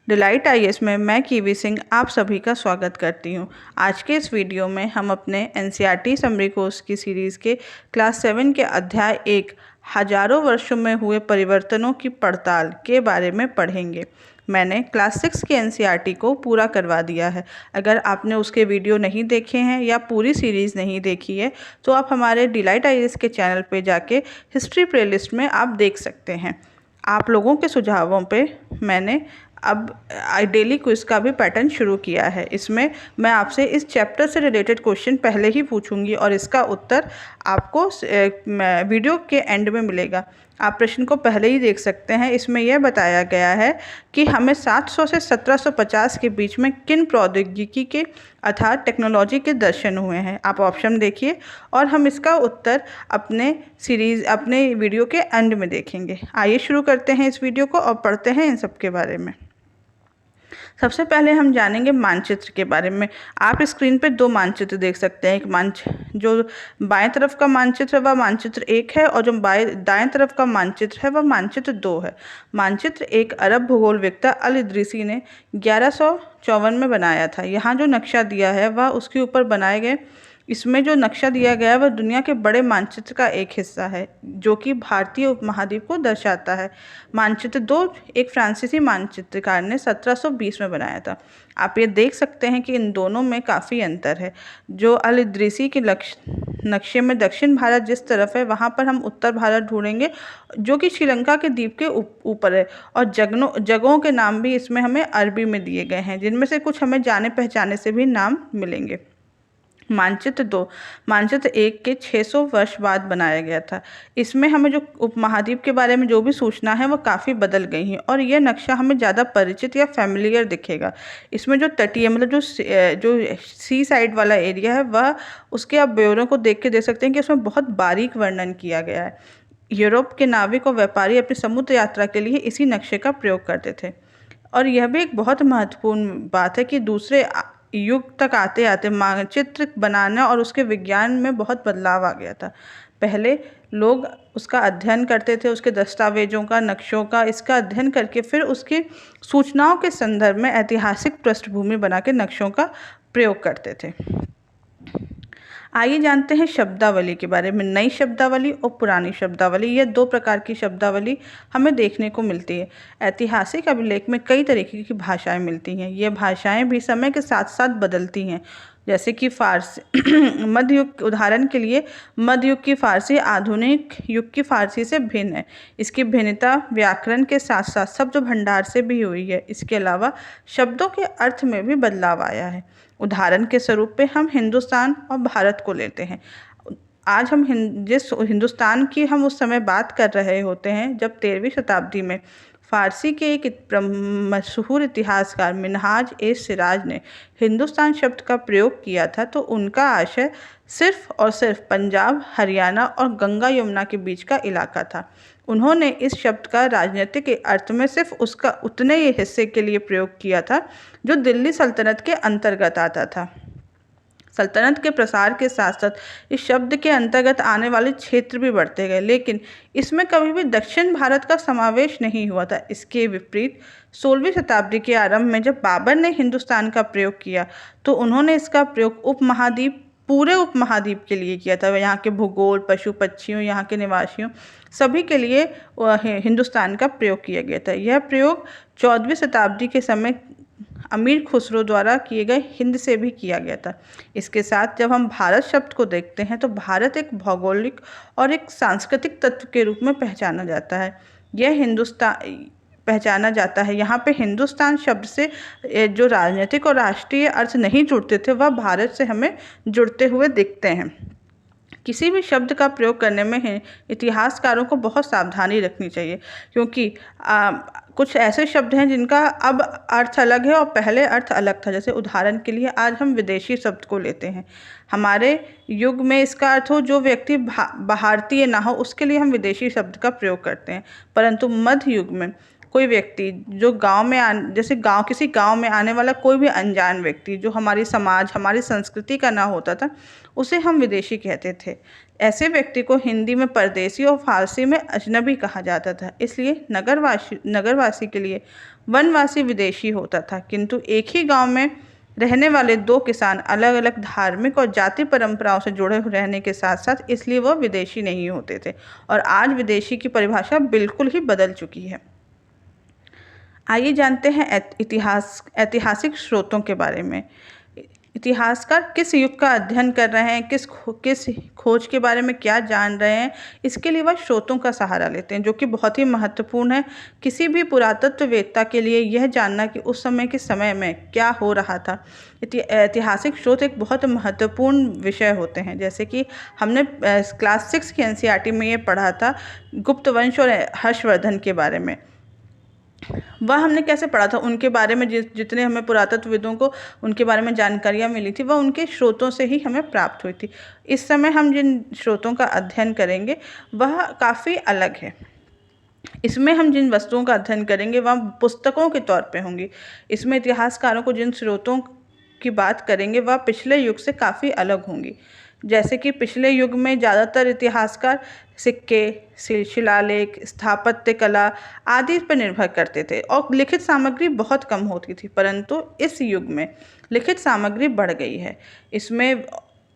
Delight IAS में मैं kiwi Singh आप सभी का स्वागत करती हूँ। आज के इस वीडियो में हम अपने एनसीईआरटी समरी कोर्स की सीरीज़ के क्लास 7 के अध्याय 1 हजारों वर्षों में हुए परिवर्तनों की पड़ताल के बारे में पढ़ेंगे। मैंने क्लास 6 के एनसीईआरटी को पूरा करवा दिया है। अगर आपने उसके वीडियो नहीं देखे हैं या पूरी सीरीज़ नहीं देखी है तो आप हमारे डिलाइट आईएएस के चैनल पे जाके हिस्ट्री प्लेलिस्ट में आप देख सकते हैं। आप लोगों के सुझावों पे मैंने अब डेली क्विज़ का भी पैटर्न शुरू किया है। इसमें मैं आपसे इस चैप्टर से रिलेटेड क्वेश्चन पहले ही पूछूंगी और इसका उत्तर आपको वीडियो के एंड में मिलेगा। आप प्रश्न को पहले ही देख सकते हैं। इसमें यह बताया गया है कि हमें 700 से 1750 के बीच में किन प्रौद्योगिकी के अर्थात टेक्नोलॉजी के दर्शन हुए हैं। आप ऑप्शन देखिए और हम इसका उत्तर अपने वीडियो के एंड में देखेंगे। आइए शुरू करते हैं इस वीडियो को और पढ़ते हैं इन सब के बारे में। सबसे पहले हम जानेंगे मानचित्र के बारे में। आप स्क्रीन पे दो मानचित्र देख सकते हैं। एक जो बाएं तरफ का मानचित्र है वह मानचित्र 1 है और जो दाएं तरफ का मानचित्र है वह मानचित्र 2 है। मानचित्र 1 अरब भूगोलवेत्ता अल इदरीसी ने 1154 में बनाया था। यहाँ जो नक्शा दिया है वह उसके ऊपर बनाए गए इसमें जो नक्शा दिया गया है वह दुनिया के बड़े मानचित्र का एक हिस्सा है जो कि भारतीय उपमहाद्वीप को दर्शाता है। मानचित्र 2 एक फ्रांसीसी मानचित्रकार ने 1720 में बनाया था। आप ये देख सकते हैं कि इन दोनों में काफ़ी अंतर है। जो अल इदरीसी के नक्शे में दक्षिण भारत जिस तरफ है वहाँ पर हम उत्तर भारत ढूंढेंगे जो कि श्रीलंका के द्वीप के ऊपर है और जगहों के नाम भी इसमें हमें अरबी में दिए गए हैं जिनमें से कुछ हमें जाने पहचाने से भी नाम मिलेंगे। मानचित्र 2 मानचित्र 1 के 600 वर्ष बाद बनाया गया था। इसमें हमें जो उपमहाद्वीप के बारे में जो भी सूचना है वो काफ़ी बदल गई हैं और यह नक्शा हमें ज़्यादा परिचित या फैमिलियर दिखेगा। इसमें जो तटीय मतलब जो सी साइड वाला एरिया है वह उसके आप ब्यौरों को देख सकते हैं कि उसमें बहुत बारीक वर्णन किया गया है। यूरोप के नाविक और व्यापारी अपनी समुद्र यात्रा के लिए इसी नक्शे का प्रयोग करते थे। और यह भी एक बहुत महत्वपूर्ण बात है कि दूसरे युग तक आते आते मानचित्र बनाना और उसके विज्ञान में बहुत बदलाव आ गया था। पहले लोग उसका अध्ययन करते थे, उसके दस्तावेजों का, नक्शों का, इसका अध्ययन करके फिर उसकी सूचनाओं के संदर्भ में ऐतिहासिक पृष्ठभूमि बना के नक्शों का प्रयोग करते थे। आइए जानते हैं शब्दावली के बारे में। नई शब्दावली और पुरानी शब्दावली, यह दो प्रकार की शब्दावली हमें देखने को मिलती है। ऐतिहासिक अभिलेख में कई तरीके की भाषाएं मिलती हैं। ये भाषाएं भी समय के साथ साथ बदलती हैं। जैसे कि फारसी मध्य युग, उदाहरण के लिए मध्य युग की फारसी आधुनिक युग की फारसी से भिन्न है। इसकी भिन्नता व्याकरण के साथ साथ शब्द भंडार से भी हुई है। इसके अलावा शब्दों के अर्थ में भी बदलाव आया है। उदाहरण के स्वरूप पे हम हिंदुस्तान और भारत को लेते हैं। आज हम जिस हिंदुस्तान की हम उस समय बात कर रहे होते हैं जब 13वीं शताब्दी में फारसी के एक मशहूर इतिहासकार मिनहाज ए सिराज ने हिंदुस्तान शब्द का प्रयोग किया था तो उनका आशय सिर्फ और सिर्फ पंजाब, हरियाणा और गंगा यमुना के बीच का इलाका था। उन्होंने इस शब्द का राजनीतिक अर्थ में सिर्फ उसका उतने ही हिस्से के लिए प्रयोग किया था जो दिल्ली सल्तनत के अंतर्गत आता था। सल्तनत के प्रसार के साथ साथ इस शब्द के अंतर्गत आने वाले क्षेत्र भी बढ़ते गए, लेकिन इसमें कभी भी दक्षिण भारत का समावेश नहीं हुआ था। इसके विपरीत 16वीं शताब्दी के आरंभ में जब बाबर ने हिंदुस्तान का प्रयोग किया तो उन्होंने इसका प्रयोग पूरे उपमहाद्वीप के लिए किया था। यहाँ के भूगोल, पशु पक्षियों, यहाँ के निवासियों सभी के लिए हिंदुस्तान का प्रयोग किया गया था। यह प्रयोग 14वीं शताब्दी के समय अमीर खुसरो द्वारा किए गए हिंद से भी किया गया था। इसके साथ जब हम भारत शब्द को देखते हैं तो भारत एक भौगोलिक और एक सांस्कृतिक तत्व के रूप में पहचाना जाता है। यहाँ पे हिंदुस्तान शब्द से जो राजनीतिक और राष्ट्रीय अर्थ नहीं जुड़ते थे वह भारत से हमें जुड़ते हुए दिखते हैं। किसी भी शब्द का प्रयोग करने में इतिहासकारों को बहुत सावधानी रखनी चाहिए क्योंकि कुछ ऐसे शब्द हैं जिनका अब अर्थ अलग है और पहले अर्थ अलग था। जैसे उदाहरण के लिए आज हम विदेशी शब्द को लेते हैं। हमारे युग में इसका अर्थ हो जो व्यक्ति भारतीय ना हो उसके लिए हम विदेशी शब्द का प्रयोग करते हैं, परंतु मध्य युग में कोई व्यक्ति जो किसी गांव में आने वाला कोई भी अनजान व्यक्ति जो हमारी समाज, हमारी संस्कृति का ना होता था उसे हम विदेशी कहते थे। ऐसे व्यक्ति को हिंदी में परदेसी और फारसी में अजनबी कहा जाता था। इसलिए नगरवासी के लिए वनवासी विदेशी होता था, किंतु एक ही गांव में रहने वाले दो किसान अलग अलग धार्मिक और जाति परंपराओं से जुड़े रहने के साथ साथ इसलिए वह विदेशी नहीं होते थे। और आज विदेशी की परिभाषा बिल्कुल ही बदल चुकी है। आइए जानते हैं ऐतिहासिक स्रोतों के बारे में। इतिहासकार किस युग का अध्ययन कर रहे हैं, किस खोज के बारे में क्या जान रहे हैं, इसके लिए वह स्रोतों का सहारा लेते हैं, जो कि बहुत ही महत्वपूर्ण है। किसी भी पुरातत्ववेत्ता के लिए यह जानना कि उस समय के समय में क्या हो रहा था। ऐतिहासिक स्रोत एक बहुत महत्वपूर्ण विषय होते हैं। जैसे कि हमने क्लास 6 की एनसीईआरटी में ये पढ़ा था गुप्त वंश और हर्षवर्धन के बारे में। वह हमने कैसे पढ़ा था, उनके बारे में जितने हमें पुरातत्वविदों को उनके बारे में जानकारियाँ मिली थी वह उनके स्रोतों से ही हमें प्राप्त हुई थी। इस समय हम जिन स्रोतों का अध्ययन करेंगे वह काफ़ी अलग है। इसमें हम जिन वस्तुओं का अध्ययन करेंगे वह पुस्तकों के तौर पे होंगी। इसमें इतिहासकारों को जिन स्रोतों की बात करेंगे वह पिछले युग से काफ़ी अलग होंगी। जैसे कि पिछले युग में ज़्यादातर इतिहासकार सिक्के, शिलालेख, स्थापत्य कला आदि पर निर्भर करते थे और लिखित सामग्री बहुत कम होती थी, परंतु इस युग में लिखित सामग्री बढ़ गई है। इसमें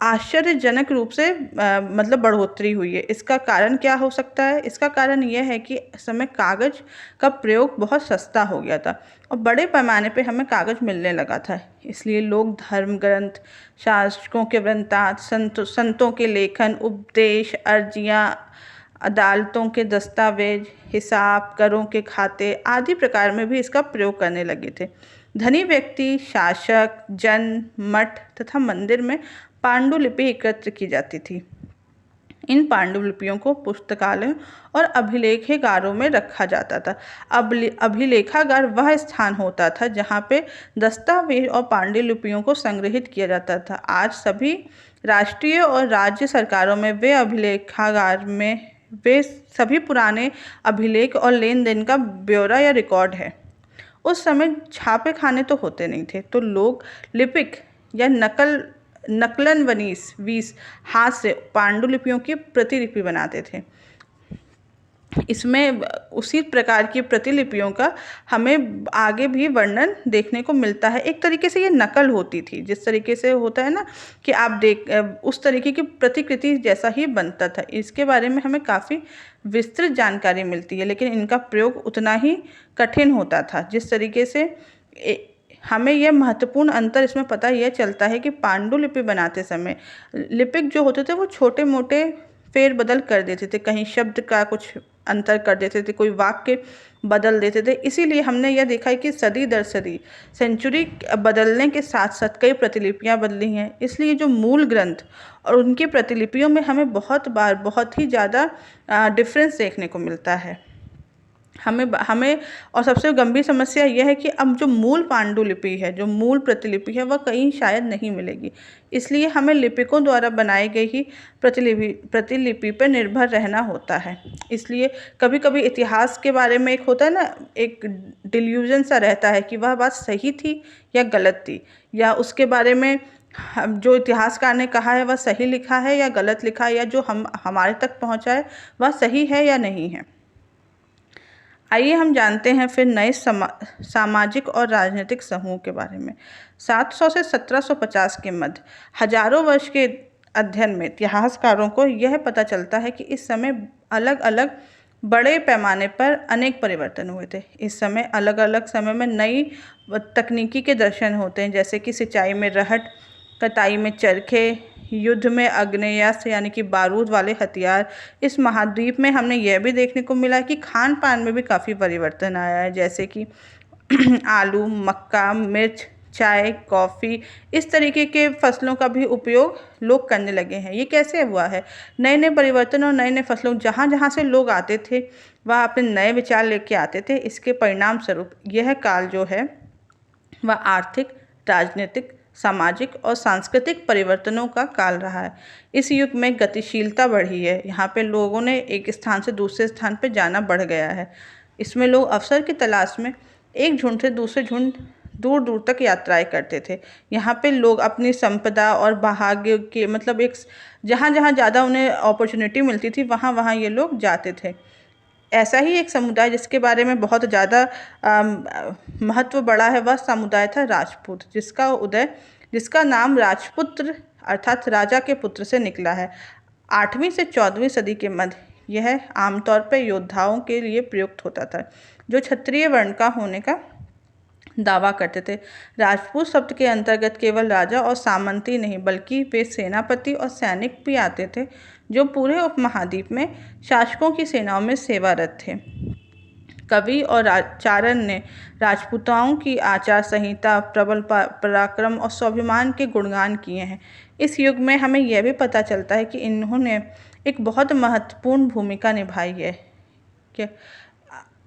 आश्चर्यजनक रूप से मतलब बढ़ोतरी हुई है। इसका कारण क्या हो सकता है? इसका कारण यह है कि इस समय कागज़ का प्रयोग बहुत सस्ता हो गया था और बड़े पैमाने पे हमें कागज़ मिलने लगा था। इसलिए लोग धर्म ग्रंथ, शासकों के वृत्तांत, संतों के लेखन, उपदेश, अर्जियाँ, अदालतों के दस्तावेज, हिसाब, करों के खाते आदि प्रकार में भी इसका प्रयोग करने लगे थे। धनी व्यक्ति, शासक, जन, मठ तथा मंदिर में पांडुलिपि एकत्र की जाती थी। इन पांडुलिपियों को पुस्तकालयों और अभिलेखागारों में रखा जाता था। अभिलेखागार वह स्थान होता था जहाँ पे दस्तावेज और पांडुलिपियों को संग्रहित किया जाता था। आज सभी राष्ट्रीय और राज्य सरकारों में वे सभी पुराने अभिलेख और लेन देन का ब्यौरा या रिकॉर्ड है। उस समय छापे खाने तो होते नहीं थे, तो लोग लिपिक या नकलन वीस हाथ से पांडुलिपियों की प्रतिलिपि बनाते थे। इसमें उसी प्रकार की प्रतिलिपियों का हमें आगे भी वर्णन देखने को मिलता है। एक तरीके से ये नकल होती थी, जिस तरीके से होता है ना कि आप उस तरीके की प्रतिकृति जैसा ही बनता था। इसके बारे में हमें काफ़ी विस्तृत जानकारी मिलती है, लेकिन इनका प्रयोग उतना ही कठिन होता था। जिस तरीके से हमें यह महत्वपूर्ण अंतर इसमें पता यह चलता है कि पांडुलिपि बनाते समय लिपिक जो होते थे वो छोटे मोटे फेरबदल कर देते थे, कहीं शब्द का कुछ अंतर कर देते थे, कोई वाक्य बदल देते थे। इसीलिए हमने यह देखा है कि सदी दर सदी सेंचुरी बदलने के साथ साथ कई प्रतिलिपियां बदली हैं। इसलिए जो मूल ग्रंथ और उनकी प्रतिलिपियों में हमें बहुत ही ज़्यादा डिफरेंस देखने को मिलता है। हमें और सबसे गंभीर समस्या यह है कि अब जो मूल पांडुलिपि है, जो मूल प्रतिलिपि है, वह कहीं शायद नहीं मिलेगी। इसलिए हमें लिपिकों द्वारा बनाई गई ही प्रतिलिपि पर निर्भर रहना होता है। इसलिए कभी कभी इतिहास के बारे में एक होता है ना, एक डिल्यूजन सा रहता है कि वह बात सही थी या गलत थी, या उसके बारे में जो इतिहासकार ने कहा है वह सही लिखा है या गलत लिखा है, या जो हमारे तक पहुंचा है वह सही है या नहीं है। आइए हम जानते हैं फिर नए सामाजिक और राजनीतिक समूह के बारे में। 700 से 1750 के मध्य हजारों वर्ष के अध्ययन में इतिहासकारों को यह पता चलता है कि इस समय अलग अलग बड़े पैमाने पर अनेक परिवर्तन हुए थे। इस समय अलग अलग समय में नई तकनीकी के दर्शन होते हैं, जैसे कि सिंचाई में रहट, कटाई में चरखे, युद्ध में आग्नेयास्त्र यानी कि बारूद वाले हथियार। इस महाद्वीप में हमने यह भी देखने को मिला कि खान पान में भी काफ़ी परिवर्तन आया है, जैसे कि आलू, मक्का, मिर्च, चाय, कॉफ़ी, इस तरीके के फसलों का भी उपयोग लोग करने लगे हैं। ये कैसे हुआ है? नए नए परिवर्तन और नए नए फसलों, जहाँ जहाँ से लोग आते थे वह अपने नए विचार लेके आते थे। इसके परिणाम स्वरूप यह काल जो है वह आर्थिक, राजनीतिक, सामाजिक और सांस्कृतिक परिवर्तनों का काल रहा है। इस युग में गतिशीलता बढ़ी है। यहाँ पे लोगों ने एक स्थान से दूसरे स्थान पे जाना बढ़ गया है। इसमें लोग अवसर की तलाश में एक झुंड से दूसरे झुंड दूर दूर तक यात्राएं करते थे। यहाँ पे लोग अपनी संपदा और भाग्य के मतलब एक जहाँ जहाँ ज़्यादा उन्हें अपॉर्चुनिटी मिलती थी वहाँ वहाँ ये लोग जाते थे। ऐसा ही एक समुदाय जिसके बारे में बहुत ज़्यादा महत्व बढ़ा है, वह समुदाय था राजपूत, जिसका नाम राजपुत्र अर्थात राजा के पुत्र से निकला है। 8वीं से 14वीं सदी के मध्य यह आमतौर पर योद्धाओं के लिए प्रयुक्त होता था जो क्षत्रिय वर्ण का होने का दावा करते थे। राजपूत शब्द के अंतर्गत केवल राजा और सामंती नहीं बल्कि वे सेनापति और सैनिक भी आते थे जो पूरे उपमहाद्वीप में शासकों की सेनाओं में सेवारत थे। कवि और चारण ने राजपूताओं की आचार संहिता, प्रबल पराक्रम और स्वाभिमान के गुणगान किए हैं। इस युग में हमें यह भी पता चलता है कि इन्होंने एक बहुत महत्वपूर्ण भूमिका निभाई है। क्या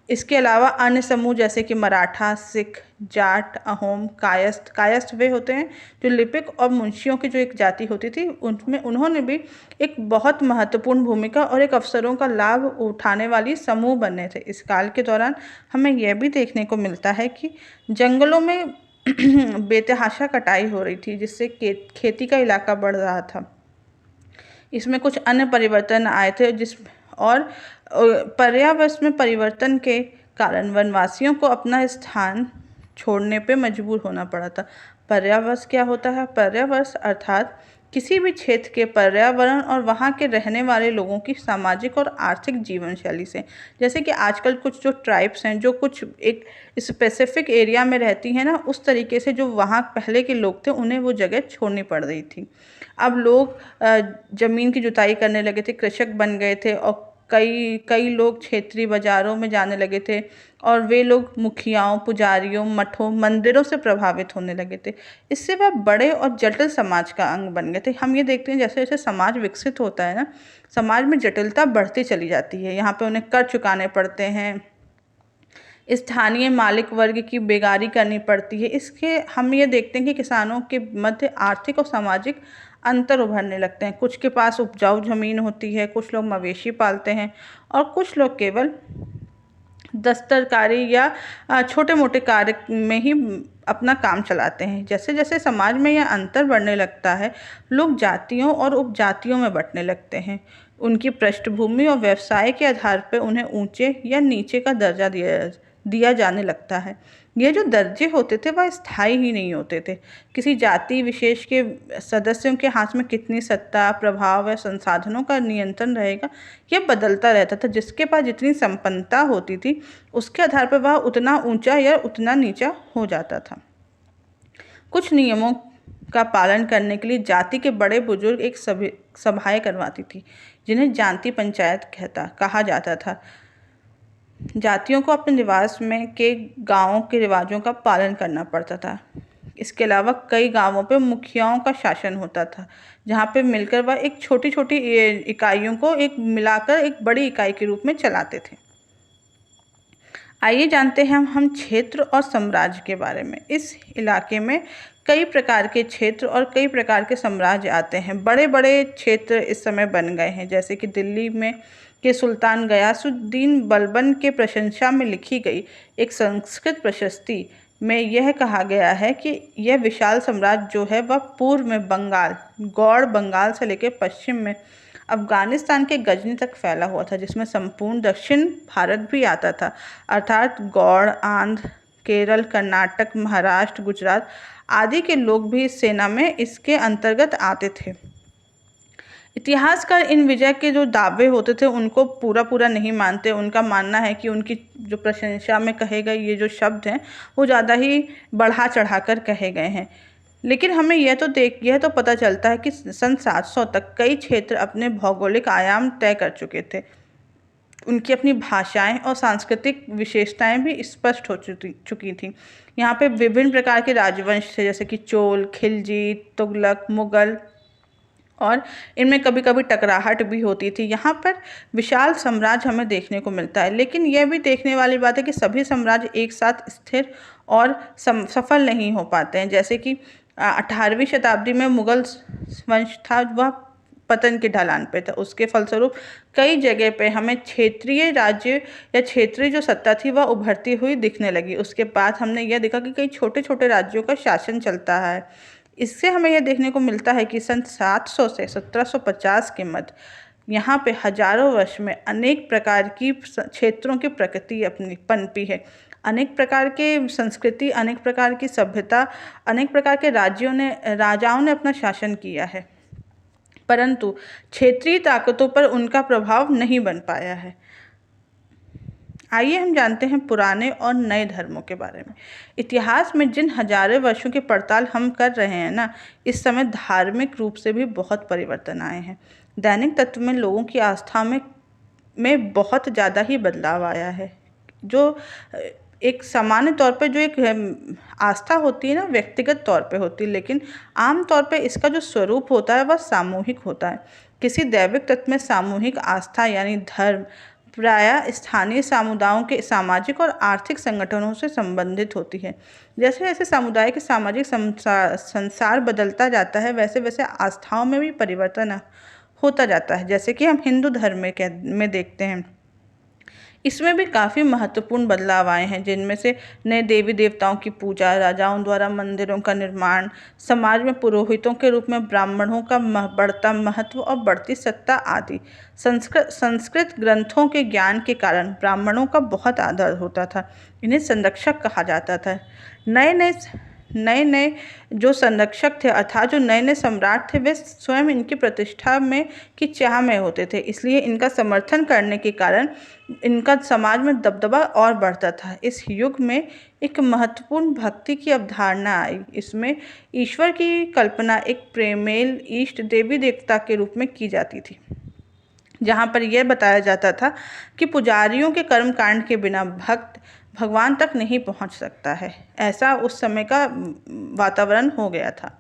इसके अलावा अन्य समूह जैसे कि मराठा, सिख, जाट, अहोम, कायस्थ वे होते हैं जो लिपिक और मुंशियों की जो एक जाति होती थी, उनमें उन्होंने भी एक बहुत महत्वपूर्ण भूमिका और एक अवसरों का लाभ उठाने वाली समूह बने थे। इस काल के दौरान हमें यह भी देखने को मिलता है कि जंगलों में बेतहाशा कटाई हो रही थी जिससे खेती का इलाका बढ़ रहा था। इसमें कुछ अन्य परिवर्तन आए थे और पर्यावरण में परिवर्तन के कारण वनवासियों को अपना स्थान छोड़ने पे मजबूर होना पड़ा था। पर्यावरण क्या होता है? पर्यावरण अर्थात किसी भी क्षेत्र के पर्यावरण और वहाँ के रहने वाले लोगों की सामाजिक और आर्थिक जीवन शैली से। जैसे कि आजकल कुछ जो ट्राइब्स हैं जो कुछ एक स्पेसिफिक एरिया में रहती हैं ना, उस तरीके से जो वहाँ पहले के लोग थे उन्हें वो जगह छोड़नी पड़ रही थी। अब लोग ज़मीन की जुताई करने लगे थे, कृषक बन गए थे और कई लोग क्षेत्रीय बाज़ारों में जाने लगे थे और वे लोग मुखियाओं, पुजारियों, मठों, मंदिरों से प्रभावित होने लगे थे। इससे वह बड़े और जटिल समाज का अंग बन गए थे। हम ये देखते हैं जैसे जैसे समाज विकसित होता है ना, समाज में जटिलता बढ़ती चली जाती है। यहाँ पे उन्हें कर चुकाने पड़ते हैं, स्थानीय मालिक वर्ग की बेगारी करनी पड़ती है। इसके हम ये देखते हैं कि किसानों के मध्य आर्थिक और सामाजिक अंतर उभरने लगते हैं। कुछ के पास उपजाऊ ज़मीन होती है, कुछ लोग मवेशी पालते हैं और कुछ लोग केवल दस्तरकारी या छोटे मोटे कार्य में ही अपना काम चलाते हैं। जैसे जैसे समाज में यह अंतर बढ़ने लगता है, लोग जातियों और उपजातियों में बंटने लगते हैं। उनकी पृष्ठभूमि और व्यवसाय के आधार पर उन्हें ऊंचे या नीचे का दर्जा दिया जाने लगता है। ये जो दर्जे होते थे वह स्थायी ही नहीं होते थे। किसी जाति विशेष के सदस्यों के हाथ में कितनी सत्ता, प्रभाव या संसाधनों का नियंत्रण रहेगा, यह बदलता रहता था। जिसके पास जितनी संपन्नता होती थी उसके आधार पर वह उतना ऊंचा या उतना नीचा हो जाता था। कुछ नियमों का पालन करने के लिए जाति के बड़े बुजुर्ग एक सभाएं करवाती थी जिन्हें जानती पंचायत कहा जाता था। जातियों को अपने निवास में के गांवों के रिवाजों का पालन करना पड़ता था। इसके अलावा कई गांवों पे मुखियाओं का शासन होता था जहाँ पे मिलकर वह एक छोटी छोटी इकाइयों को एक मिलाकर एक बड़ी इकाई के रूप में चलाते थे। आइए जानते हैं हम क्षेत्र और साम्राज्य के बारे में। इस इलाके में कई प्रकार के क्षेत्र और कई प्रकार के साम्राज्य आते हैं। बड़े बड़े क्षेत्र इस समय बन गए हैं, जैसे कि दिल्ली में के सुल्तान गयासुद्दीन बलबन के प्रशंसा में लिखी गई एक संस्कृत प्रशस्ति में यह कहा गया है कि यह विशाल साम्राज्य जो है वह पूर्व में गौड़ बंगाल से लेकर पश्चिम में अफगानिस्तान के गजनी तक फैला हुआ था, जिसमें संपूर्ण दक्षिण भारत भी आता था, अर्थात गौड़, आंध्र, केरल, कर्नाटक, महाराष्ट्र, गुजरात आदि के लोग भी इस सेना में इसके अंतर्गत आते थे। इतिहासकार इन विजय के जो दावे होते थे उनको पूरा नहीं मानते। उनका मानना है कि उनकी जो प्रशंसा में कहे गए ये जो शब्द हैं वो ज़्यादा ही बढ़ा चढ़ाकर कहे गए हैं। लेकिन हमें यह तो पता चलता है कि सन 700 तक कई क्षेत्र अपने भौगोलिक आयाम तय कर चुके थे। उनकी अपनी भाषाएं और सांस्कृतिक विशेषताएं भी स्पष्ट हो चुकी थी। यहाँ पे विभिन्न प्रकार के राजवंश थे, जैसे कि चोल, खिलजी, तुगलक, मुगल, और इनमें कभी कभी टकराहट भी होती थी। यहाँ पर विशाल साम्राज्य हमें देखने को मिलता है, लेकिन यह भी देखने वाली बात है कि सभी साम्राज्य एक साथ स्थिर और सफल नहीं हो पाते हैं। जैसे कि 18वीं शताब्दी में मुगल वंश था, वह पतन के ढलान पे था। उसके फलस्वरूप कई जगह पे हमें क्षेत्रीय राज्य या क्षेत्रीय जो सत्ता थी वह उभरती हुई दिखने लगी। उसके बाद हमने यह देखा कि कई छोटे छोटे राज्यों का शासन चलता है। इससे हमें यह देखने को मिलता है कि सन 700 से 1750 के मध्य यहाँ पे हजारों वर्ष में अनेक प्रकार की क्षेत्रों की प्रकृति अपनी पनपी है, अनेक प्रकार के संस्कृति, अनेक प्रकार की सभ्यता, अनेक प्रकार के राजाओं ने अपना शासन किया है, परंतु क्षेत्रीय ताकतों पर उनका प्रभाव नहीं बन पाया है। आइए हम जानते हैं पुराने और नए धर्मों के बारे में। इतिहास में जिन हजारों वर्षों की पड़ताल हम कर रहे हैं ना, इस समय धार्मिक रूप से भी बहुत परिवर्तन आए हैं। दैनिक तत्व में लोगों की आस्था में बहुत ज़्यादा ही बदलाव आया है। जो एक सामान्य तौर पे जो एक आस्था होती है ना, व्यक्तिगत तौर पे होती है, लेकिन आम तौर पे इसका जो स्वरूप होता है वह सामूहिक होता है। किसी दैविक तत्व में सामूहिक आस्था यानी धर्म प्रायः स्थानीय समुदायों के सामाजिक और आर्थिक संगठनों से संबंधित होती है। जैसे जैसे समुदाय के सामाजिक संसार बदलता जाता है, वैसे वैसे आस्थाओं में भी परिवर्तन होता जाता है। जैसे कि हम हिंदू धर्म में देखते हैं, इसमें भी काफ़ी महत्वपूर्ण बदलाव आए हैं, जिनमें से नए देवी देवताओं की पूजा, राजाओं द्वारा मंदिरों का निर्माण, समाज में पुरोहितों के रूप में ब्राह्मणों का बढ़ता महत्व और बढ़ती सत्ता आदि। संस्कृत ग्रंथों के ज्ञान के कारण ब्राह्मणों का बहुत आदर होता था, इन्हें संरक्षक कहा जाता था। नए नए जो संरक्षक थे, अर्थात जो नए नए सम्राट थे, वे स्वयं इनकी प्रतिष्ठा की चाह में होते थे, इसलिए इनका समर्थन करने के कारण इनका समाज में दबदबा और बढ़ता था। इस युग में एक महत्वपूर्ण भक्ति की अवधारणा आई। इसमें ईश्वर की कल्पना एक प्रेमेल इष्ट देवी देवता के रूप में की जाती थी, जहाँ पर यह बताया जाता था कि पुजारियों के कर्मकांड के बिना भक्त भगवान तक नहीं पहुँच सकता है। ऐसा उस समय का वातावरण हो गया था।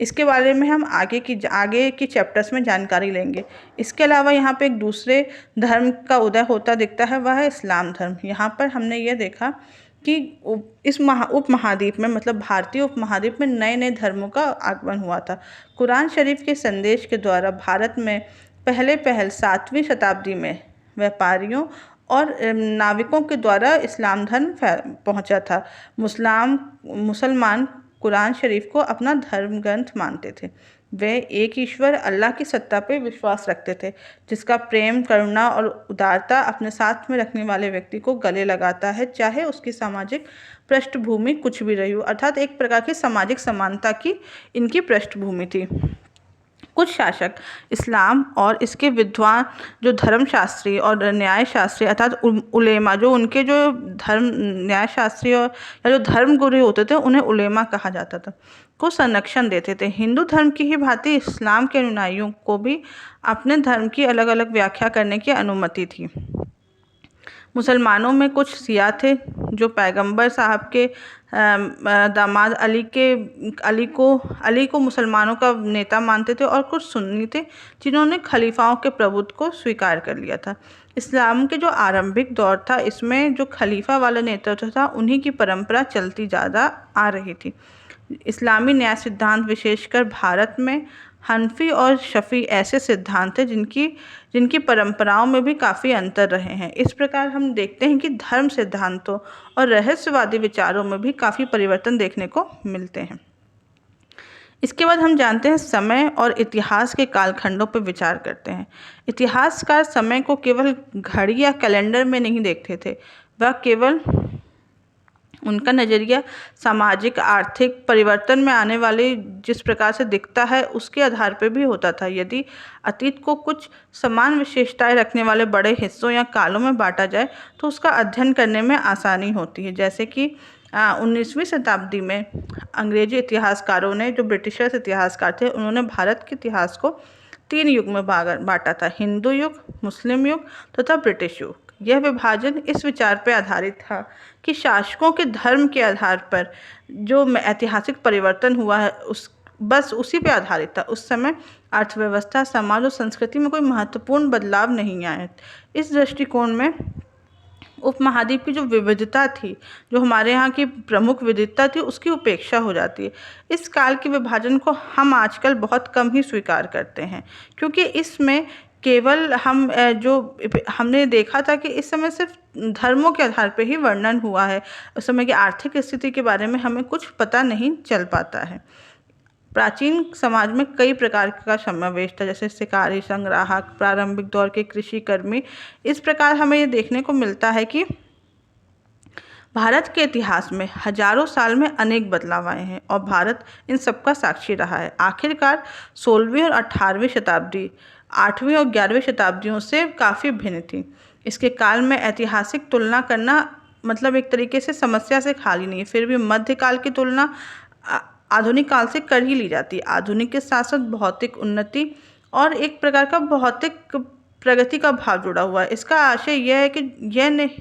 इसके बारे में हम आगे की चैप्टर्स में जानकारी लेंगे। इसके अलावा यहाँ पे एक दूसरे धर्म का उदय होता दिखता है, वह है इस्लाम धर्म। यहाँ पर हमने ये देखा कि इस उपमहाद्वीप में, मतलब भारतीय उपमहाद्वीप में नए नए धर्मों का आगमन हुआ था। कुरान शरीफ के संदेश के द्वारा भारत में पहल 7वीं शताब्दी में व्यापारियों और नाविकों के द्वारा इस्लाम धर्म पहुंचा था। मुसलमान कुरान शरीफ को अपना धर्म ग्रंथ मानते थे। वे एक ईश्वर अल्लाह की सत्ता पर विश्वास रखते थे, जिसका प्रेम, करुणा और उदारता अपने साथ में रखने वाले व्यक्ति को गले लगाता है, चाहे उसकी सामाजिक पृष्ठभूमि कुछ भी रही हो। अर्थात एक प्रकार की सामाजिक समानता की इनकी पृष्ठभूमि थी। कुछ शासक इस्लाम और इसके विद्वान जो धर्मशास्त्री और न्यायशास्त्री अर्थात उलेमा, जो उनके जो धर्म न्यायशास्त्री और या जो धर्म गुरु होते थे, उन्हें उलेमा कहा जाता था, को संरक्षण देते थे। हिंदू धर्म की ही भांति इस्लाम के अनुयायियों को भी अपने धर्म की अलग अलग व्याख्या करने की अनुमति थी। मुसलमानों में कुछ सिया थे जो पैगंबर साहब के दामाद अली को मुसलमानों का नेता मानते थे, और कुछ सुन्नी थे जिन्होंने खलीफाओं के प्रभुत्व को स्वीकार कर लिया था। इस्लाम के जो आरंभिक दौर था, इसमें जो खलीफा वाला नेतृत्व था, उन्हीं की परंपरा चलती ज़्यादा आ रही थी। इस्लामी न्याय सिद्धांत, विशेषकर भारत में हनफी और शफी ऐसे सिद्धांत हैं जिनकी परंपराओं में भी काफ़ी अंतर रहे हैं। इस प्रकार हम देखते हैं कि धर्म सिद्धांतों और रहस्यवादी विचारों में भी काफ़ी परिवर्तन देखने को मिलते हैं। इसके बाद हम जानते हैं समय और इतिहास के कालखंडों पर विचार करते हैं। इतिहासकार समय को केवल घड़ी या कैलेंडर में नहीं देखते थे, वह केवल उनका नज़रिया सामाजिक आर्थिक परिवर्तन में आने वाले जिस प्रकार से दिखता है, उसके आधार पर भी होता था। यदि अतीत को कुछ समान विशेषताएं रखने वाले बड़े हिस्सों या कालों में बांटा जाए तो उसका अध्ययन करने में आसानी होती है। जैसे कि 19वीं शताब्दी में अंग्रेजी इतिहासकारों ने, जो ब्रिटिशर्स इतिहासकार थे, उन्होंने भारत के इतिहास को 3 युग में बांटा था: हिंदू युग, मुस्लिम युग तथा ब्रिटिश युग। यह विभाजन इस विचार पर आधारित था कि शासकों के धर्म के आधार पर जो ऐतिहासिक परिवर्तन हुआ है बस उसी पे आधारित था। उस समय अर्थव्यवस्था, समाज और संस्कृति में कोई महत्वपूर्ण बदलाव नहीं आए। इस दृष्टिकोण में उपमहाद्वीप की जो विविधता थी, जो हमारे यहाँ की प्रमुख विविधता थी, उसकी उपेक्षा हो जाती है। इस काल के विभाजन को हम आजकल बहुत कम ही स्वीकार करते हैं, क्योंकि इसमें केवल हमने देखा था कि इस समय सिर्फ धर्मों के आधार पर ही वर्णन हुआ है। उस समय की आर्थिक स्थिति के बारे में हमें कुछ पता नहीं चल पाता है। प्राचीन समाज में कई प्रकार का समावेश था, जैसे शिकारी, संग्राहक, प्रारंभिक दौर के कृषि कर्मी। इस प्रकार हमें ये देखने को मिलता है कि भारत के इतिहास में हजारों साल में अनेक बदलाव आए हैं और भारत इन सबका साक्षी रहा है। आखिरकार 16वीं और 18वीं शताब्दी 8वीं और 11वीं शताब्दियों से काफ़ी भिन्न थी। इसके काल में ऐतिहासिक तुलना करना मतलब एक तरीके से समस्या से खाली नहीं है। फिर भी मध्यकाल की तुलना आधुनिक काल से कर ही ली जाती है। आधुनिक के साथ साथ भौतिक उन्नति और एक प्रकार का भौतिक प्रगति का भाव जुड़ा हुआ है। इसका आशय यह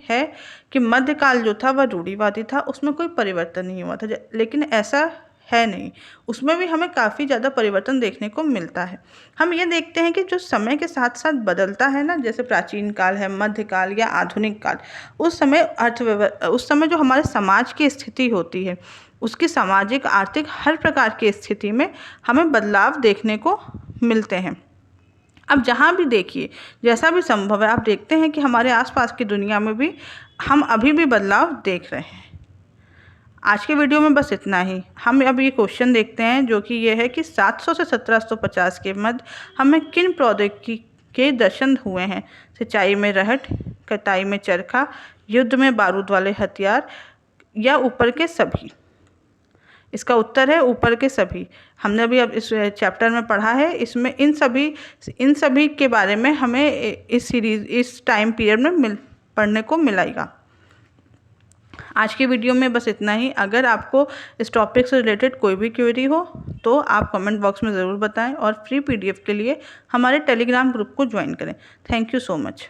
है कि मध्यकाल जो था वह रूढ़िवादी था, उसमें कोई परिवर्तन नहीं हुआ था। लेकिन ऐसा है नहीं, उसमें भी हमें काफ़ी ज़्यादा परिवर्तन देखने को मिलता है। हम ये देखते हैं कि जो समय के साथ साथ बदलता है ना, जैसे प्राचीन काल है, मध्यकाल या आधुनिक काल, उस समय जो हमारे समाज की स्थिति होती है, उसकी सामाजिक, आर्थिक, हर प्रकार की स्थिति में हमें बदलाव देखने को मिलते हैं। अब जहाँ भी देखिए, जैसा भी संभव है, आप देखते हैं कि हमारे आसपास की दुनिया में भी हम अभी भी बदलाव देख रहे हैं। आज के वीडियो में बस इतना ही। हम अब ये क्वेश्चन देखते हैं, जो कि ये है कि 700 से 1750 के मध्य हमें किन प्रौद्योगिकी के दर्शन हुए हैं? सिंचाई में रहट, कटाई में चरखा, युद्ध में बारूद वाले हथियार या ऊपर के सभी? इसका उत्तर है ऊपर के सभी। हमने अभी अब इस चैप्टर में पढ़ा है, इसमें इन सभी के बारे में हमें इस टाइम पीरियड में पढ़ने को मिलेगा। आज की वीडियो में बस इतना ही। अगर आपको इस टॉपिक से रिलेटेड कोई भी क्वेरी हो तो आप कमेंट बॉक्स में ज़रूर बताएं और फ्री PDF के लिए हमारे टेलीग्राम ग्रुप को ज्वाइन करें। Thank you so much.